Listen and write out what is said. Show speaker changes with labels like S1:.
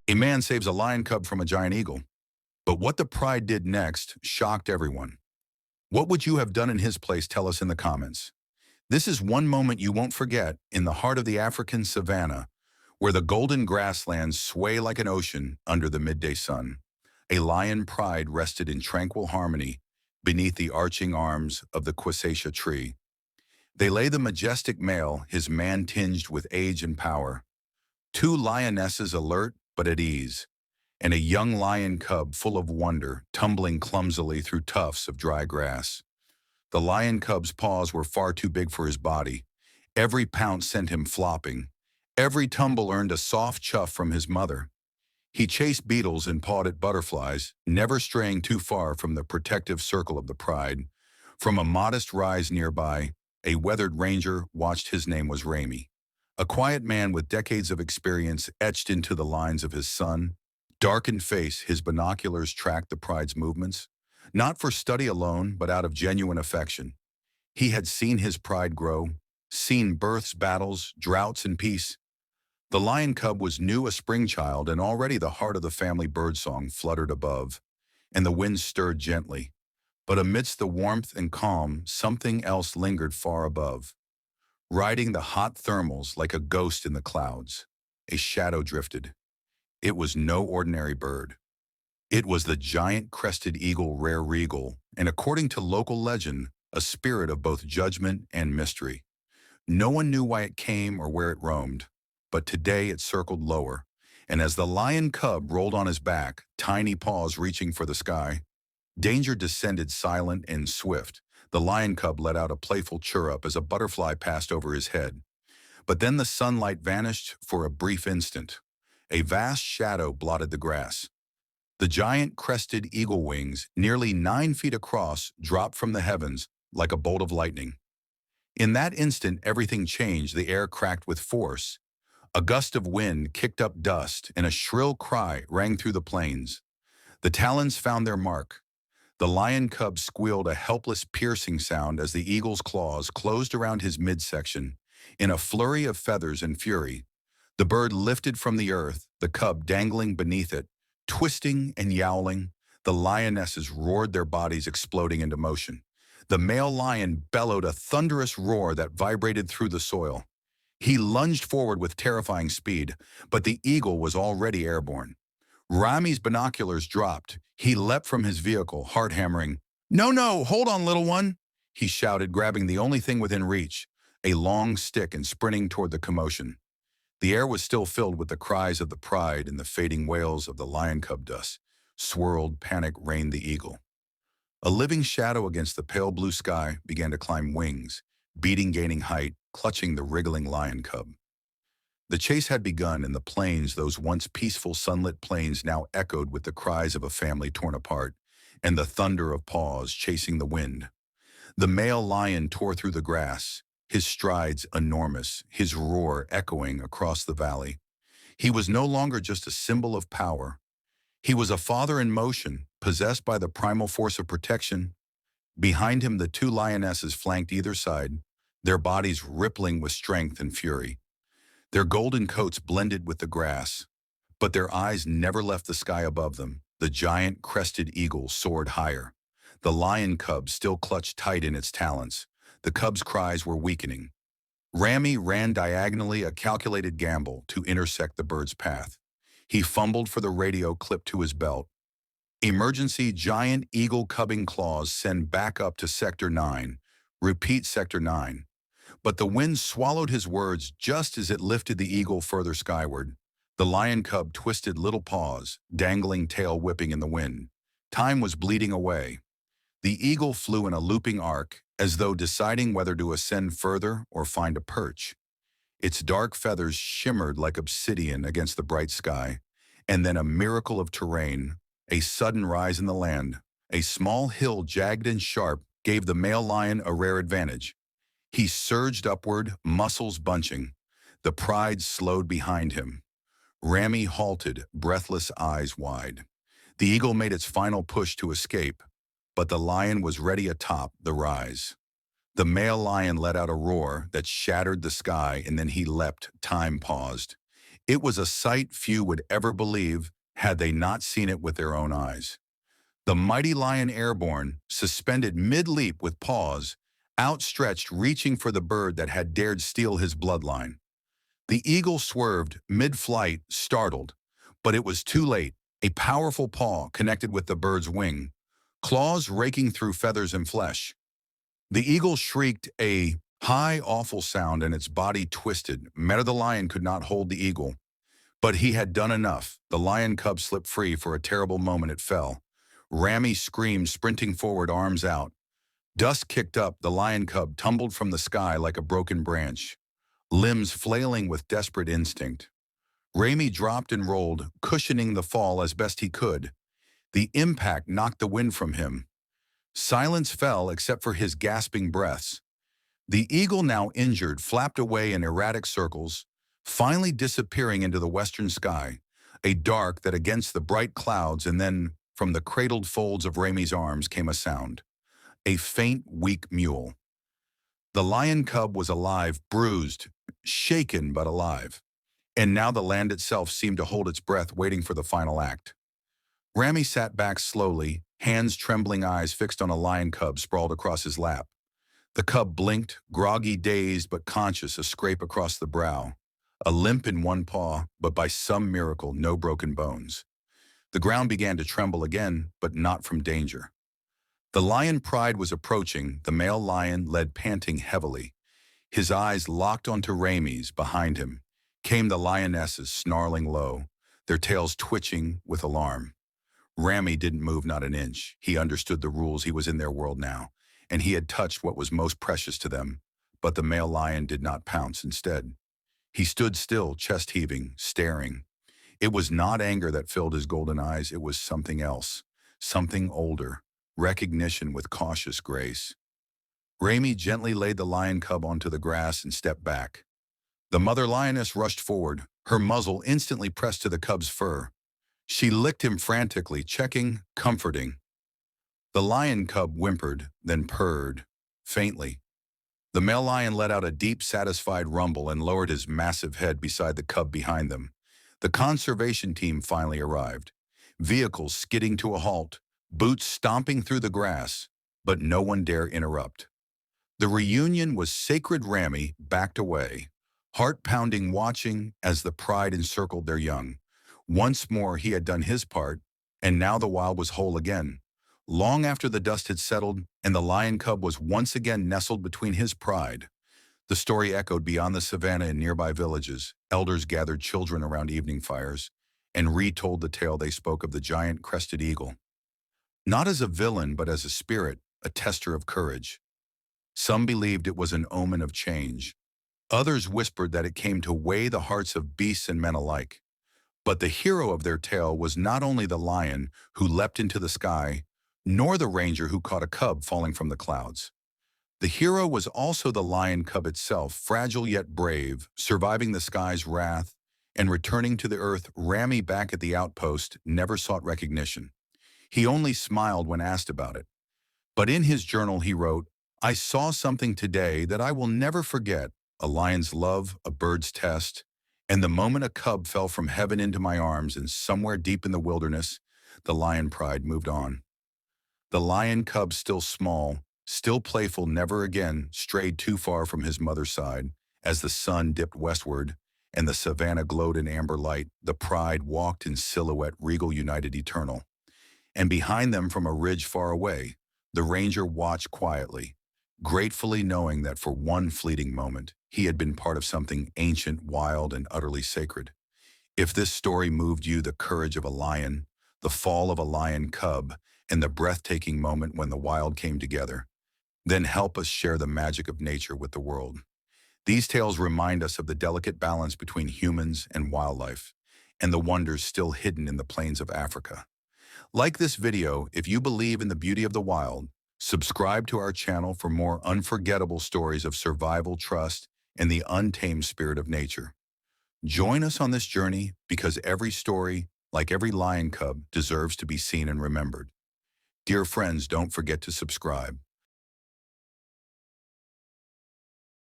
S1: A man saves a lion cub from a giant eagle. But what the pride did next shocked everyone. What would you have done in his place? Tell us in the comments. This is one moment you won't forget in the heart of the African savanna, where the golden grasslands sway like an ocean under the midday sun. A lion pride rested in tranquil harmony beneath the arching arms of the quassia tree. They lay the majestic male, his man tinged with age and power, two lionesses alert but at ease, and a young lion cub full of wonder, tumbling clumsily through tufts of dry grass. The lion cub's paws were far too big for his body. Every pounce sent him flopping. Every tumble earned a soft chuff from his mother. He chased beetles and pawed at butterflies, never straying too far from the protective circle of the pride. From a modest rise nearby, a weathered ranger watched. His name was Ramy, a quiet man with decades of experience etched into the lines of his sun. Darkened face, his binoculars tracked the pride's movements, not for study alone, but out of genuine affection. He had seen his pride grow, seen births, battles, droughts, and peace. The lion cub was new, a spring child, and already the heart of the family birdsong fluttered above, and the wind stirred gently. But amidst the warmth and calm, something else lingered far above. Riding the hot thermals like a ghost in the clouds, a shadow drifted. It was no ordinary bird. It was the giant crested eagle, rare regal, and according to local legend, a spirit of both judgment and mystery. No one knew why it came or where it roamed, but today it circled lower, and as the lion cub rolled on his back, tiny paws reaching for the sky, danger descended silent and swift. The lion cub let out a playful chirrup as a butterfly passed over his head. But then the sunlight vanished for a brief instant. A vast shadow blotted the grass. The giant crested eagle wings, nearly 9 feet across, dropped from the heavens like a bolt of lightning. In that instant, everything changed. The air cracked with force. A gust of wind kicked up dust, and a shrill cry rang through the plains. The talons found their mark. The lion cub squealed a helpless, piercing sound as the eagle's claws closed around his midsection. In a flurry of feathers and fury, the bird lifted from the earth, the cub dangling beneath it. Twisting and yowling, the lionesses roared, their bodies exploding into motion. The male lion bellowed a thunderous roar that vibrated through the soil. He lunged forward with terrifying speed, but the eagle was already airborne. Ramy's binoculars dropped. He leapt from his vehicle, heart hammering. "No, no, hold on, little one," he shouted, grabbing the only thing within reach, a long stick, and sprinting toward the commotion. The air was still filled with the cries of the pride and the fading wails of the lion cub. Dust swirled, panic reigned the eagle. A living shadow against the pale blue sky began to climb wings, beating, gaining height, clutching the wriggling lion cub. The chase had begun, and the plains, those once peaceful sunlit plains, now echoed with the cries of a family torn apart and the thunder of paws chasing the wind. The male lion tore through the grass, his strides enormous, his roar echoing across the valley. He was no longer just a symbol of power. He was a father in motion, possessed by the primal force of protection. Behind him, the two lionesses flanked either side, their bodies rippling with strength and fury. Their golden coats blended with the grass, but their eyes never left the sky above them. The giant crested eagle soared higher. The lion cub still clutched tight in its talons. The cub's cries were weakening. Ramy ran diagonally, a calculated gamble to intersect the bird's path. He fumbled for the radio clipped to his belt. "Emergency, giant eagle cubbing claws, send back up to Sector 9. Repeat, Sector 9. But the wind swallowed his words just as it lifted the eagle further skyward. The lion cub twisted little paws, dangling tail whipping in the wind. Time was bleeding away. The eagle flew in a looping arc, as though deciding whether to ascend further or find a perch. Its dark feathers shimmered like obsidian against the bright sky, and then a miracle of terrain, a sudden rise in the land. A small hill, jagged and sharp, gave the male lion a rare advantage. He surged upward, muscles bunching. The pride slowed behind him. Ramy halted, breathless, eyes wide. The eagle made its final push to escape, but the lion was ready atop the rise. The male lion let out a roar that shattered the sky, and then he leapt. Time paused. It was a sight few would ever believe had they not seen it with their own eyes. The mighty lion airborne, suspended mid-leap with paws, outstretched reaching for the bird that had dared steal his bloodline. The eagle swerved mid-flight, startled, but it was too late. A powerful paw connected with the bird's wing, claws raking through feathers and flesh. The eagle shrieked a high, awful sound and its body twisted. Meta the lion could not hold the eagle, but he had done enough. The lion cub slipped free. For a terrible moment it fell. Rami screamed, sprinting forward, arms out. Dust kicked up. The lion cub tumbled from the sky like a broken branch, limbs flailing with desperate instinct. Rami dropped and rolled, cushioning the fall as best he could. The impact knocked the wind from him. Silence fell except for his gasping breaths. The eagle, now injured, flapped away in erratic circles, finally disappearing into the western sky, a dark that against the bright clouds, and then from the cradled folds of Rami's arms came a sound, a faint, weak mewl. The lion cub was alive, bruised, shaken but alive. And now the land itself seemed to hold its breath, waiting for the final act. Rami sat back slowly, hands trembling, eyes fixed on a lion cub sprawled across his lap. The cub blinked, groggy, dazed but conscious, a scrape across the brow, a limp in one paw, but by some miracle no broken bones. The ground began to tremble again, but not from danger. The lion Pride was approaching. The male lion led, panting heavily. His eyes locked onto Rami's. Behind him came the lionesses, snarling low, their tails twitching with alarm. Rami didn't move, not an inch. He understood the rules. He was in their world now, and he had touched what was most precious to them. But the male lion did not pounce. Instead, he stood still, chest heaving, staring. It was not anger that filled his golden eyes. It was something else, something older, recognition with cautious grace. Rami gently laid the lion cub onto the grass and stepped back. The mother lioness rushed forward, her muzzle instantly pressed to the cub's fur. She licked him frantically, checking, comforting. The lion cub whimpered, then purred, faintly. The male lion let out a deep, satisfied rumble and lowered his massive head beside the cub behind them. The conservation team finally arrived, vehicles skidding to a halt, boots stomping through the grass, but no one dare interrupt. The reunion was sacred. Rami backed away, heart-pounding, watching as the Pride encircled their young. Once more he had done his part, and now the wild was whole again. Long after the dust had settled and the lion cub was once again nestled between his Pride, the story echoed beyond the savannah in nearby villages. Elders gathered children around evening fires and retold the tale. They spoke of the giant crested eagle, not as a villain but as a spirit, a tester of courage. Some believed it was an omen of change. Others whispered that it came to weigh the hearts of beasts and men alike. But the hero of their tale was not only the lion who leapt into the sky, nor the ranger who caught a cub falling from the clouds. The hero was also the lion cub itself, fragile yet brave, surviving the sky's wrath and returning to the earth. Rami, back at the outpost, never sought recognition. He only smiled when asked about it. But in his journal he wrote, "I saw something today that I will never forget, a lion's love, a bird's test, and the moment a cub fell from heaven into my arms, and somewhere deep in the wilderness, the lion Pride moved on." The lion cub, still small, still playful, never again strayed too far from his mother's side. As the sun dipped westward and the savannah glowed in amber light, the Pride walked in silhouette, regal, united, eternal. And behind them, from a ridge far away, the ranger watched quietly, gratefully knowing that for one fleeting moment, he had been part of something ancient, wild, and utterly sacred. If this story moved you, the courage of a lion, the fall of a lion cub, and the breathtaking moment when the wild came together, then help us share the magic of nature with the world. These tales remind us of the delicate balance between humans and wildlife, and the wonders still hidden in the plains of Africa. Like this video if you believe in the beauty of the wild. Subscribe to our channel for more unforgettable stories of survival, trust, and the untamed spirit of nature. Join us on this journey because every story, like every lion cub, deserves to be seen and remembered. Dear friends, don't forget to subscribe.